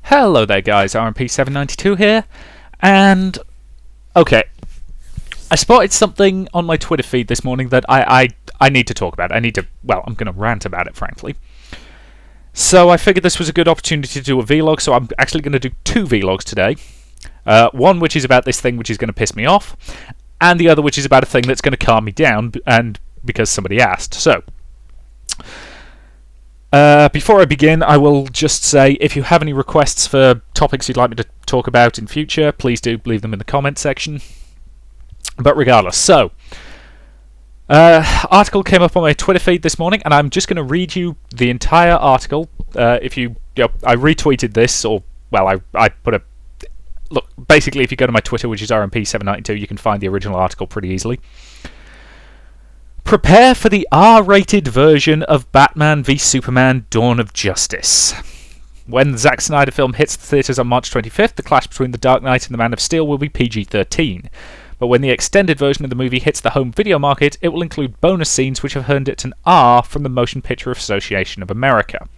Hello there guys, RMP792 here, and okay, I spotted something on my Twitter feed this morning that I need to talk about. I'm going to rant about it, frankly. So I figured this was a good opportunity to do a vlog, so I'm actually going to do two vlogs today. One which is about this thing which is going to piss me off, and the other which is about a thing that's going to calm me down, and because somebody asked. So, before I begin, I will just say, if you have any requests for topics you'd like me to talk about in future, please do leave them in the comment section. But regardless, so, article came up on my Twitter feed this morning, and I'm just going to read you the entire article. I retweeted this, or, well, I put a... Look, basically, if you go to my Twitter, which is RMP792, you can find the original article pretty easily. Prepare for the R-rated version of Batman v Superman: Dawn of Justice. When the Zack Snyder film hits the theatres on March 25th, the clash between The Dark Knight and The Man of Steel will be PG-13. But when the extended version of the movie hits the home video market, it will include bonus scenes which have earned it an R from the Motion Picture Association of America.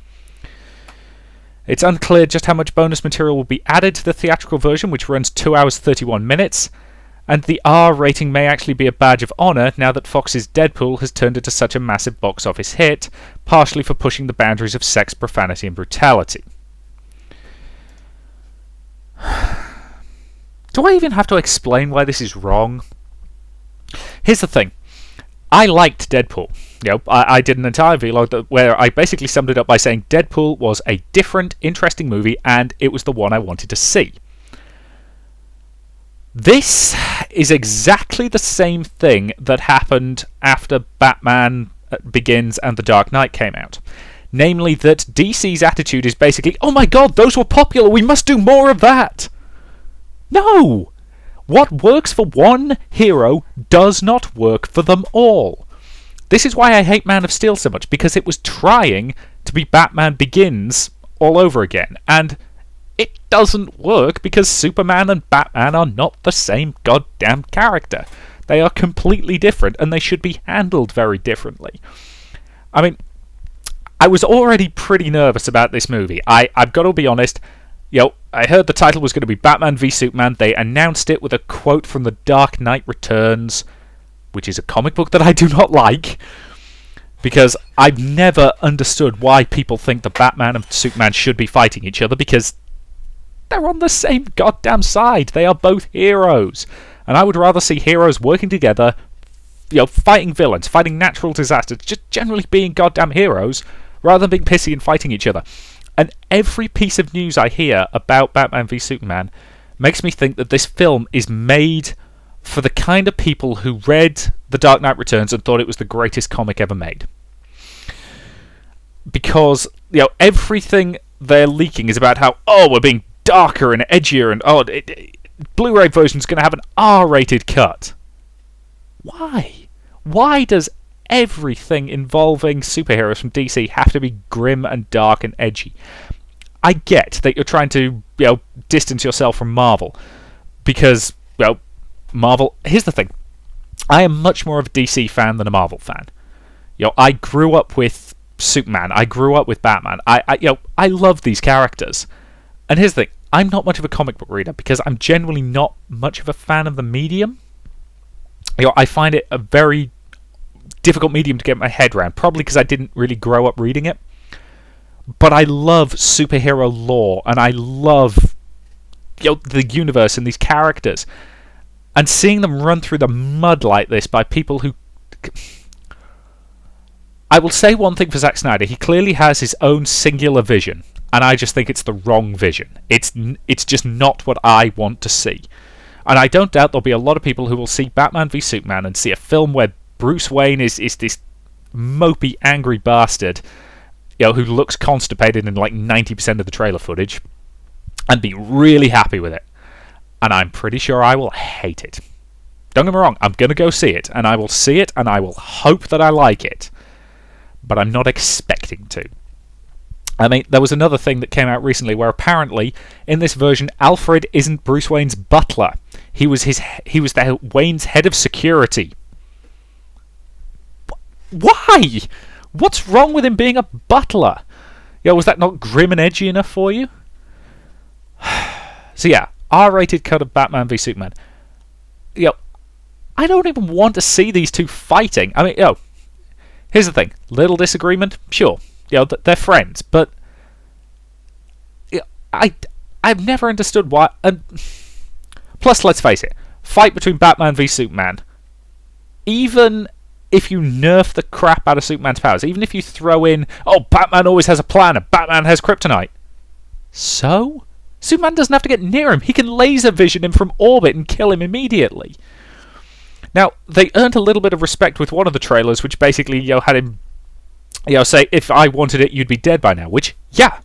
It's unclear just how much bonus material will be added to the theatrical version, which runs 2 hours 31 minutes, and the R rating may actually be a badge of honour now that Fox's Deadpool has turned into such a massive box office hit, partially for pushing the boundaries of sex, profanity and brutality. Do I even have to explain why this is wrong? Here's the thing. I liked Deadpool. I did an entire vlog where I basically summed it up by saying Deadpool was a different, interesting movie, and it was the one I wanted to see. This is exactly the same thing that happened after Batman Begins and The Dark Knight came out. Namely that DC's attitude is basically, oh my god, those were popular, we must do more of that! No! What works for one hero does not work for them all. This is why I hate Man of Steel so much, because it was trying to be Batman Begins all over again, and it doesn't work because Superman and Batman are not the same goddamn character. They are completely different, and they should be handled very differently. I mean, I was already pretty nervous about this movie. I've got to be honest. I heard the title was going to be Batman v Superman. They announced it with a quote from The Dark Knight Returns, which is a comic book that I do not like, because I've never understood why people think that Batman and Superman should be fighting each other, because they're on the same goddamn side. They are both heroes. And I would rather see heroes working together, fighting villains, fighting natural disasters, just generally being goddamn heroes, rather than being pissy and fighting each other. And every piece of news I hear about Batman v Superman makes me think that this film is made for the kind of people who read The Dark Knight Returns and thought it was the greatest comic ever made. Because, everything they're leaking is about how, we're being darker and edgier, and Blu-ray version's going to have an R-rated cut. Why? Why does everything involving superheroes from DC have to be grim and dark and edgy? I get that you're trying to, distance yourself from Marvel, because, Marvel... Here's the thing. I am much more of a DC fan than a Marvel fan. I grew up with Superman. I grew up with Batman. I love these characters. And here's the thing. I'm not much of a comic book reader because I'm genuinely not much of a fan of the medium. I find it a very difficult medium to get my head around, probably because I didn't really grow up reading it. But I love superhero lore, and I love the universe and these characters. And seeing them run through the mud like this by people who... I will say one thing for Zack Snyder. He clearly has his own singular vision, and I just think it's the wrong vision. It's just not what I want to see. And I don't doubt there'll be a lot of people who will see Batman v Superman and see a film where Bruce Wayne is this mopey, angry bastard, who looks constipated in like 90% of the trailer footage, and be really happy with it. And I'm pretty sure I will hate it. Don't get me wrong, I'm going to go see it, and I will see it, and I will hope that I like it. But I'm not expecting to. I mean, there was another thing that came out recently where apparently, in this version, Alfred isn't Bruce Wayne's butler. He was Wayne's head of security. Why? What's wrong with him being a butler? Was that not grim and edgy enough for you? So yeah, R-rated cut of Batman v Superman. I don't even want to see these two fighting. I mean, here's the thing. Little disagreement, sure. They're friends, but I've never understood why. And plus, let's face it, fight between Batman v Superman. Even if you nerf the crap out of Superman's powers, even if you throw in, Batman always has a plan and Batman has kryptonite. So? Superman doesn't have to get near him. He can laser vision him from orbit and kill him immediately. Now, they earned a little bit of respect with one of the trailers, which basically had him say, if I wanted it, you'd be dead by now. Which, yeah.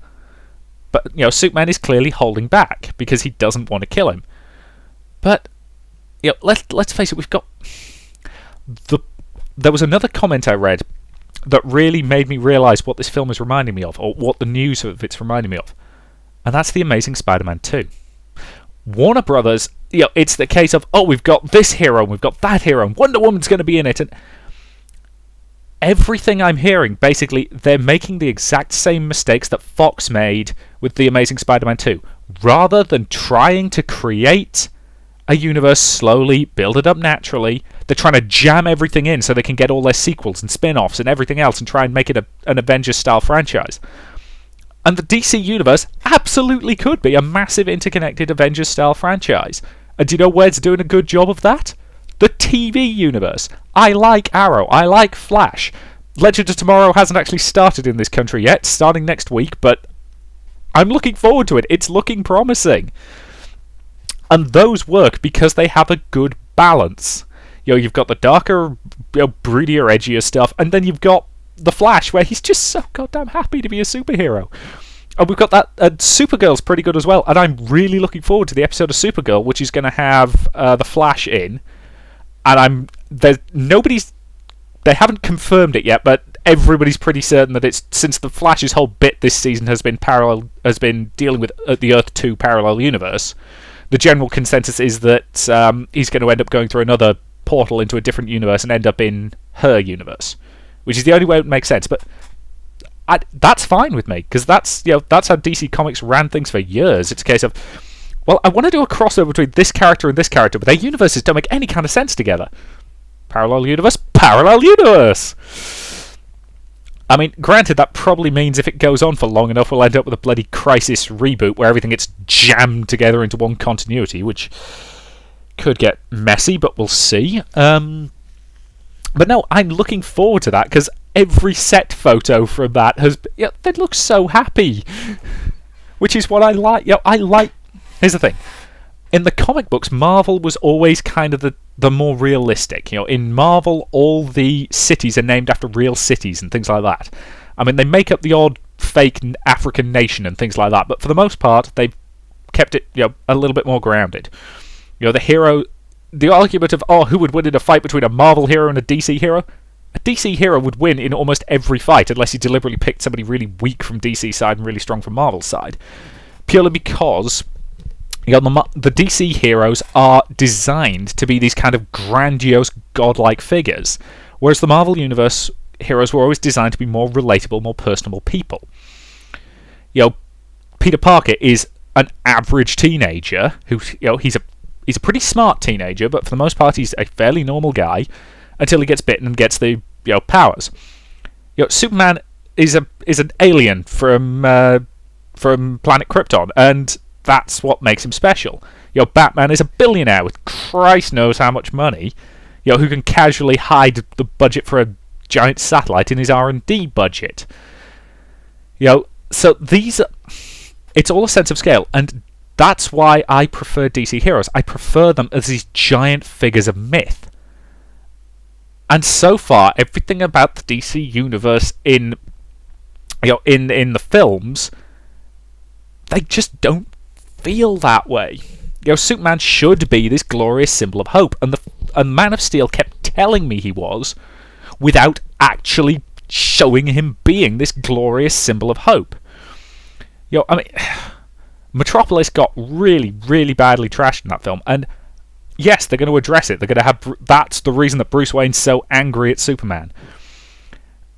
But, Superman is clearly holding back because he doesn't want to kill him. But, let's face it, we've got... There was another comment I read that really made me realise what this film is reminding me of, or what the news of it's reminding me of. And that's The Amazing Spider-Man 2. Warner Brothers, it's the case of, we've got this hero, and we've got that hero, and Wonder Woman's going to be in it, and everything I'm hearing, basically, they're making the exact same mistakes that Fox made with The Amazing Spider-Man 2. Rather than trying to create a universe slowly, build it up naturally, they're trying to jam everything in so they can get all their sequels and spin-offs and everything else and try and make it an Avengers-style franchise. And the DC Universe absolutely could be a massive interconnected Avengers-style franchise. And do you know where's doing a good job of that? The TV universe. I like Arrow. I like Flash. Legend of Tomorrow hasn't actually started in this country yet, starting next week, but I'm looking forward to it. It's looking promising. And those work because they have a good balance. You've got the darker, broodier, edgier stuff, and then you've got The Flash, where he's just so goddamn happy to be a superhero. And we've got that. Supergirl's pretty good as well, and I'm really looking forward to the episode of Supergirl, which is going to have The Flash in. And they haven't confirmed it yet, but everybody's pretty certain that it's, since The Flash's whole bit this season has been dealing with the Earth 2 parallel universe. The general consensus is that he's going to end up going through another portal into a different universe and end up in her universe, which is the only way it would make sense. But that's fine with me, because that's how DC Comics ran things for years. It's a case of, I want to do a crossover between this character and this character, but their universes don't make any kind of sense together. Parallel universe, parallel universe! I mean, granted, that probably means if it goes on for long enough, we'll end up with a bloody Crisis reboot where everything gets jammed together into one continuity, which could get messy, but we'll see. But no, I'm looking forward to that, because every set photo from that they look so happy. Which is what I like. Here's the thing. In the comic books, Marvel was always kind of the more realistic. In Marvel, all the cities are named after real cities and things like that. I mean, they make up the odd fake African nation and things like that, but for the most part, they've kept it a little bit more grounded. The hero... The argument of, who would win in a fight between a Marvel hero and a DC hero? A DC hero would win in almost every fight, unless he deliberately picked somebody really weak from DC's side and really strong from Marvel's side. Purely because the DC heroes are designed to be these kind of grandiose, godlike figures, whereas the Marvel Universe heroes were always designed to be more relatable, more personable people. Peter Parker is an average teenager who, he's a pretty smart teenager, but for the most part he's a fairly normal guy until he gets bitten and gets the powers. Superman is an alien from planet Krypton, and that's what makes him special. Batman is a billionaire with Christ knows how much money, who can casually hide the budget for a giant satellite in his R&D budget. So it's all a sense of scale, and that's why I prefer DC heroes. I prefer them as these giant figures of myth. And so far, everything about the DC universe in the films, they just don't feel that way. Superman should be this glorious symbol of hope, and Man of Steel kept telling me he was, without actually showing him being this glorious symbol of hope. I mean, Metropolis got really, really badly trashed in that film, and yes, they're going to address it. They're going to have... That's the reason that Bruce Wayne's so angry at Superman.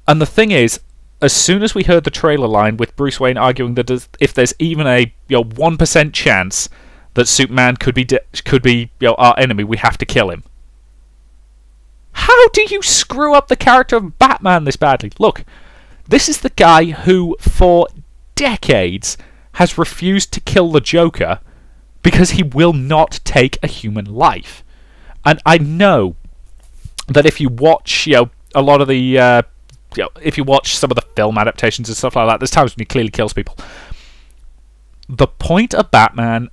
And the thing is, as soon as we heard the trailer line with Bruce Wayne arguing that if there's even a 1% chance that Superman could be our enemy. We have to kill him. How do you screw up the character of Batman this badly? Look, this is the guy who, for decades, has refused to kill the Joker because he will not take a human life. And I know that if you watch, a lot of the, if you watch some of the film adaptations and stuff like that, there's times when he clearly kills people. The point of Batman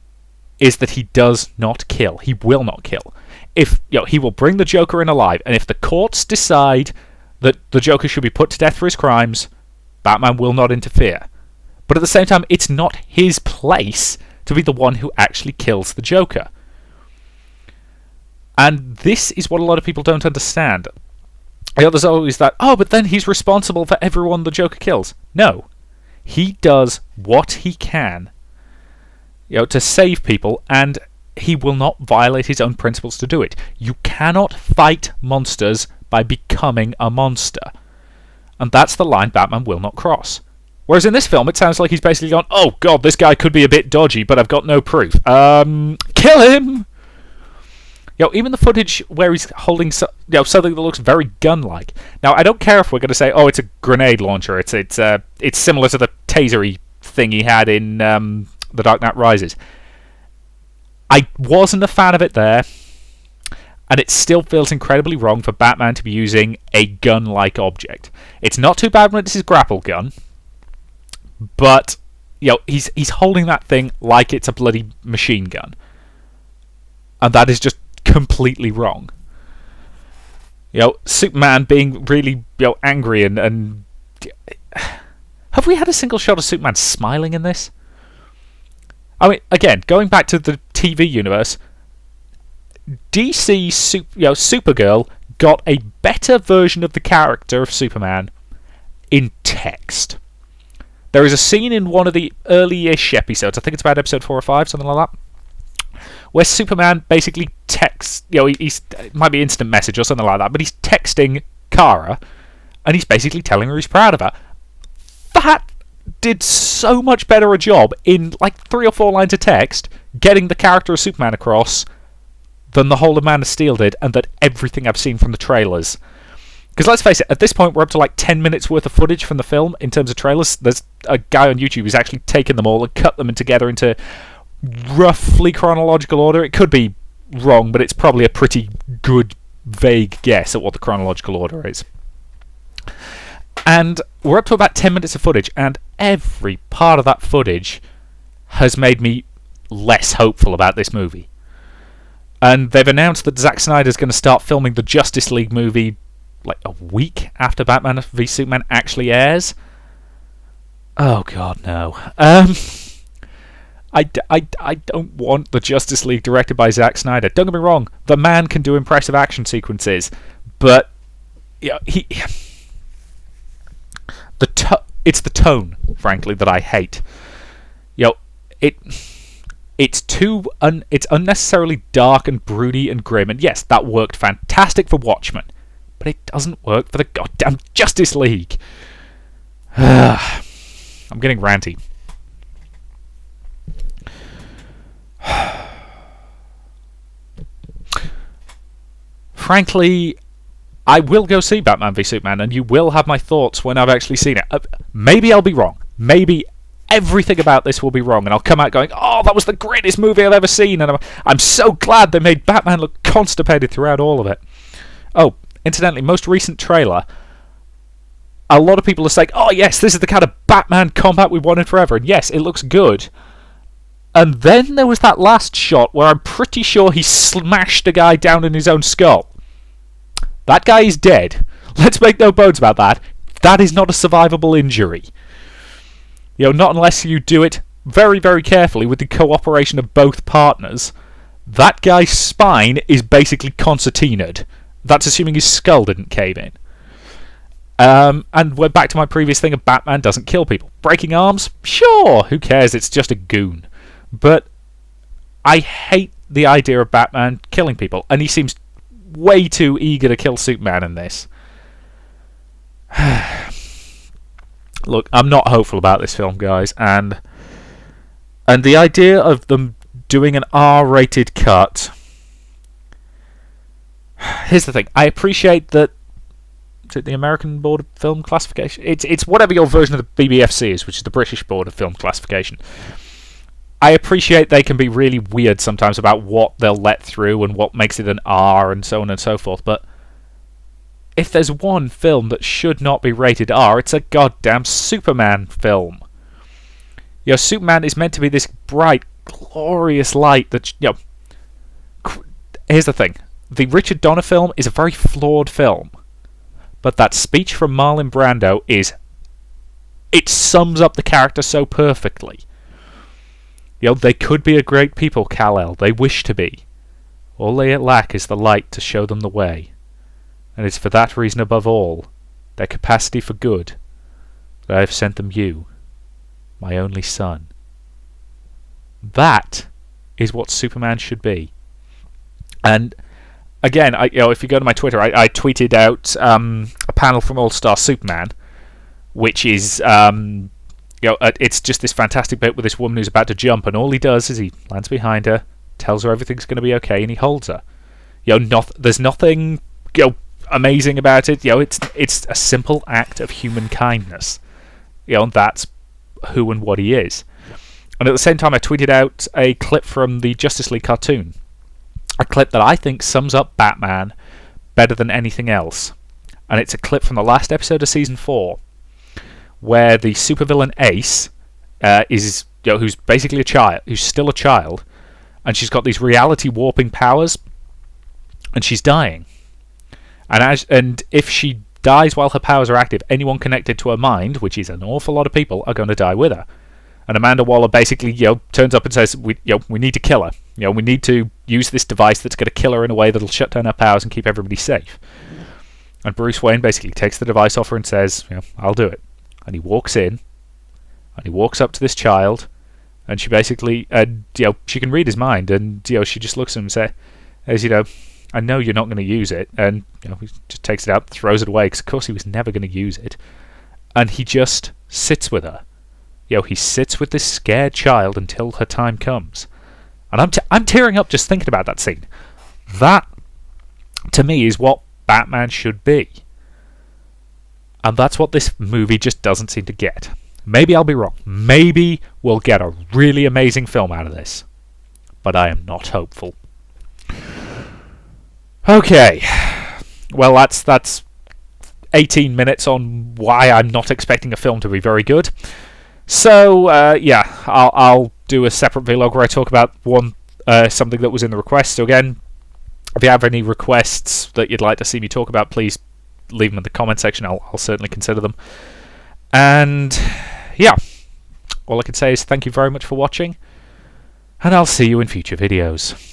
is that he does not kill. He will not kill. If he will bring the Joker in alive, and if the courts decide that the Joker should be put to death for his crimes, Batman will not interfere. But at the same time, it's not his place to be the one who actually kills the Joker. And this is what a lot of people don't understand. There's always that, but then he's responsible for everyone the Joker kills. No. He does what he can, to save people, and he will not violate his own principles to do it. You cannot fight monsters by becoming a monster. And that's the line Batman will not cross. Whereas in this film, it sounds like he's basically gone, oh god, this guy could be a bit dodgy, but I've got no proof. Kill him! Even the footage where he's holding something that looks very gun-like. Now, I don't care if we're going to say, it's a grenade launcher. It's similar to the tasery thing he had in The Dark Knight Rises. I wasn't a fan of it there, and it still feels incredibly wrong for Batman to be using a gun-like object. It's not too bad when it's his grapple gun, but he's holding that thing like it's a bloody machine gun, and that is just completely wrong. Superman being really angry and have we had a single shot of Superman smiling in this? I mean, again, going back to the TV universe, DC Supergirl got a better version of the character of Superman in text. There is a scene in one of the early-ish episodes, I think it's about episode 4 or 5, something like that, where Superman basically texts, it might be instant message or something like that, but he's texting Kara, and he's basically telling her he's proud of her. That did so much better a job in like 3 or 4 lines of text getting the character of Superman across than the whole of Man of Steel did, and that everything I've seen from the trailers. Because let's face it, at this point we're up to like 10 minutes worth of footage from the film in terms of trailers. There's a guy on YouTube who's actually taken them all and cut them together into roughly chronological order. It could be wrong, but it's probably a pretty good vague guess at what the chronological order is. And we're up to about 10 minutes of footage, and every part of that footage has made me less hopeful about this movie. And they've announced that Zack Snyder's going to start filming the Justice League movie like a week after Batman v Superman actually airs. Oh god, no. I don't want the Justice League directed by Zack Snyder. Don't get me wrong, the man can do impressive action sequences, but it's the tone, frankly, that I hate. It's unnecessarily dark and broody and grim, and yes, that worked fantastic for Watchmen, but it doesn't work for the goddamn Justice League. I'm getting ranty. Frankly, I will go see Batman v Superman, and you will have my thoughts when I've actually seen it. Maybe I'll be wrong. Maybe everything about this will be wrong, and I'll come out going, oh, that was the greatest movie I've ever seen, and I'm so glad they made Batman look constipated throughout all of it. Oh, incidentally, most recent trailer, a lot of people are saying, oh yes, this is the kind of Batman combat we wanted forever, and yes, it looks good. And then there was that last shot where I'm pretty sure he smashed a guy down in his own skull. That guy is dead. Let's make no bones about that. That is not a survivable injury. Not unless you do it very, very carefully with the cooperation of both partners. That guy's spine is basically concertinaed. That's assuming his skull didn't cave in. And we're back to my previous thing of Batman doesn't kill people. Breaking arms? Sure, who cares? It's just a goon. But I hate the idea of Batman killing people, and he seems way too eager to kill Superman in this. Look, I'm not hopeful about this film, guys, and the idea of them doing an R-rated cut. Here's the thing. I appreciate that. Is it the American Board of Film Classification? It's whatever your version of the BBFC is, which is the British Board of Film Classification. I appreciate they can be really weird sometimes about what they'll let through and what makes it an R and so on and so forth, but if there's one film that should not be rated R, it's a goddamn Superman film. You know, Superman is meant to be this bright, glorious light that, you know... Here's the thing. The Richard Donner film is a very flawed film. But that speech from Marlon Brando is... It sums up the character so perfectly. You know, they could be a great people, Kal-El. They wish to be. All they lack is the light to show them the way. And it's for that reason above all, their capacity for good, that I have sent them you, my only son. That is what Superman should be. And... Again, if you go to my Twitter, I tweeted out a panel from All Star Superman, which is, it's just this fantastic bit with this woman who's about to jump, and all he does is he lands behind her, tells her everything's going to be okay, and he holds her. There's nothing, amazing about it. It's a simple act of human kindness. And that's who and what he is. And at the same time, I tweeted out a clip from the Justice League cartoon. A clip that I think sums up Batman better than anything else. And it's a clip from the last episode of Season 4, where the supervillain Ace is, who's basically a child, who's still a child, and she's got these reality warping powers, and she's dying. And if she dies while her powers are active, anyone connected to her mind, which is an awful lot of people, are going to die with her. And Amanda Waller basically, turns up and says, we need to kill her. We need to use this device that's going to kill her in a way that'll shut down her powers and keep everybody safe. And Bruce Wayne basically takes the device off her and says, I'll do it. And he walks in, and he walks up to this child, and she basically, she can read his mind, and, she just looks at him and says, I know you're not going to use it. And, he just takes it out, throws it away, because of course he was never going to use it. And he just sits with her. He sits with this scared child until her time comes. And I'm tearing up just thinking about that scene. That, to me, is what Batman should be. And that's what this movie just doesn't seem to get. Maybe I'll be wrong. Maybe we'll get a really amazing film out of this. But I am not hopeful. Okay. Well, that's 18 minutes on why I'm not expecting a film to be very good. So, I'll do a separate vlog where I talk about something that was in the request. So again, if you have any requests that you'd like to see me talk about, please leave them in the comment section. I'll certainly consider them. And, all I can say is thank you very much for watching, and I'll see you in future videos.